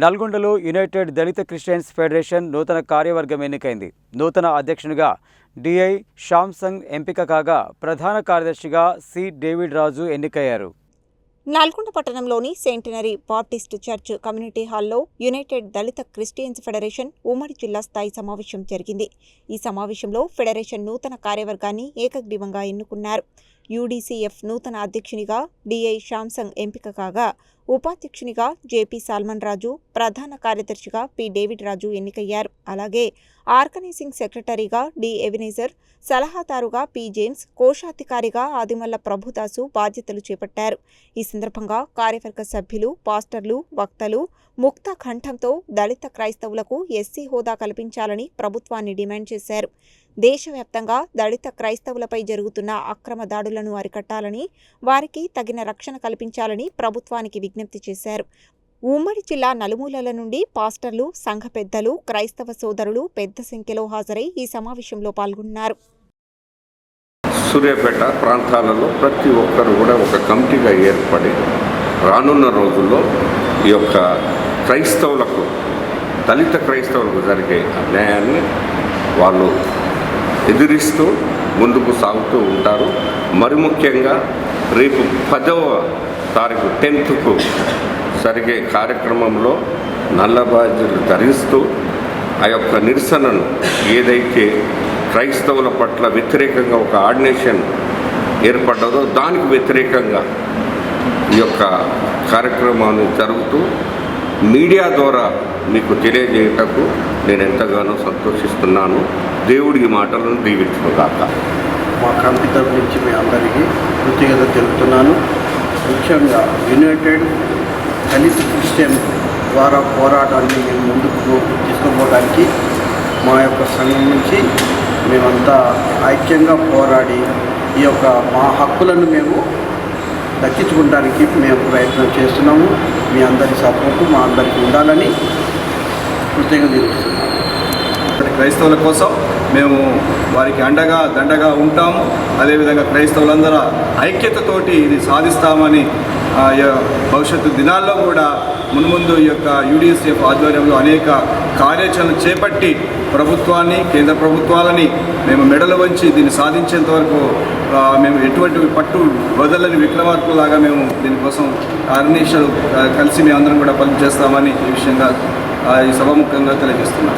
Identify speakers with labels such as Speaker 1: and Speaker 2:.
Speaker 1: నల్గొండలో యునైటెడ్ దళిత Christians federation నూతన కార్యవర్గం ఎన్నికైంది. నూతన అధ్యక్షునిగా డిఐ శాంసంగ్ ఎంపిక కాగా ప్రధాన కార్యదర్శిగా సి డేవిడ్ రాజు ఎన్నికయ్యారు.
Speaker 2: నల్గొండ పట్టణంలోని సెంటినరీ బాప్టిస్ట్ చర్చ్ కమ్యూనిటీ హాల్లో యునైటెడ్ దళిత క్రిస్టియన్స్ ఫెడరేషన్ ఉమ్మడి జిల్లా స్థాయి సమావేశం జరిగింది. ఈ సమావేశంలో ఫెడరేషన్ నూతన కార్యవర్గాన్ని ఏకగ్రీవంగా ఎన్నుకున్నారు. యూడీసీఎఫ్ నూతన అధ్యక్షునిగా డిఐ శాంసంగ్ ఎంపిక కాగా ఉపాధ్యక్షునిగా జేపీ సాల్మన్ రాజు, ప్రధాన కార్యదర్శిగా పి డేవిడ్ రాజు ఎన్నికయ్యారు. అలాగే ఆర్గనైజింగ్ సెక్రటరీగా డి ఎవినేజర్, సలహాదారుగా పి జేమ్స్, కోశాధికారిగా ఆదిమల్ల ప్రభుదాసు బాధ్యతలు చేపట్టారు. ఈ సందర్భంగా కార్యవర్గ సభ్యులు, పాస్టర్లు, వక్తలు ముక్త కంఠంతో దళిత క్రైస్తవులకు ఎస్సీ హోదా కల్పించాలని ప్రభుత్వాన్ని డిమాండ్ చేశారు. దేశవ్యాప్తంగా దళిత క్రైస్తవులపై జరుగుతున్న అక్రమ దాడులను అరికట్టాలని, వారికి తగిన రక్షణ కల్పించాలని ప్రభుత్వానికి విజ్ఞప్తి చేశారు. ఉమ్మడి జిల్లా నలుమూలల నుండి పాస్టర్లు, సంఘ పెద్దలు, క్రైస్తవ సోదరులు పెద్ద సంఖ్యలో హాజరై ఈ సమావేశంలో పాల్గొన్నారు.
Speaker 3: సూర్యాపేట ప్రాంతాలలో ప్రతి ఒక్కరు కూడా ఒక కమిటీగా ఏర్పడి రానున్న రోజుల్లో ఈ యొక్క క్రైస్తవులకు, దళిత క్రైస్తవులకు జరిగే అన్యాయాన్ని వాళ్ళు ఎదిరిస్తూ ముందుకు సాగుతూ ఉంటారు. మరి ముఖ్యంగా రేపు 10వ తారీఖు 10th జరిగే కార్యక్రమంలో నల్ల బాధ్యతలు ధరిస్తూ ఆ యొక్క నిరసనను, ఏదైతే క్రైస్తవుల పట్ల వ్యతిరేకంగా ఒక ఆర్డినేషన్ ఏర్పడ్డదో దానికి వ్యతిరేకంగా ఈ యొక్క కార్యక్రమాన్ని జరుగుతూ మీడియా ద్వారా మీకు తెలియజేయటకు నేను ఎంతగానో సంతోషిస్తున్నాను. దేవుడి ఈ మాటలను దీవించుగాక.
Speaker 4: మా కమిటీ తరఫు నుంచి మీ అందరికీ కృతజ్ఞత తెలుపుతున్నాను. ముఖ్యంగా యునైటెడ్ దళిత క్రిస్టియన్ ద్వారా పోరాటాన్ని మేము ముందుకు తీసుకుపోవడానికి మా యొక్క సంఘం నుంచి మేమంతా ఐక్యంగా పోరాడి ఈ యొక్క మా హక్కులను మేము దక్కించుకోవడానికి మేము ప్రయత్నం చేస్తున్నాము. మీ అందరి సపోర్టు మా అందరికీ ఉండాలని కృతజ్ఞత తెలుపుతున్నాము.
Speaker 5: క్రైస్తవుల కోసం మేము వారికి అండగా దండగా ఉంటాము. అదేవిధంగా క్రైస్తవులందరూ ఐక్యతతోటి ఇది సాధిస్తామని భవిష్యత్తు దినాల్లో కూడా మున్ముందు ఈ యొక్క యూడీసీఎఫ్ ఆధ్వర్యంలో అనేక కార్యాచరణలు చేపట్టి ప్రభుత్వాన్ని, కేంద్ర ప్రభుత్వాలని మేము మెడలు వంచి దీన్ని సాధించేంత వరకు మేము ఎటువంటి పట్టు వదలని విక్రమార్కులాగా మేము దీనికోసం అన్నిషాలు కలిసి మేము అందరం కూడా పనిచేస్తామని ఈ విషయంగా ఈ సభాముఖంగా తెలియజేస్తున్నాం.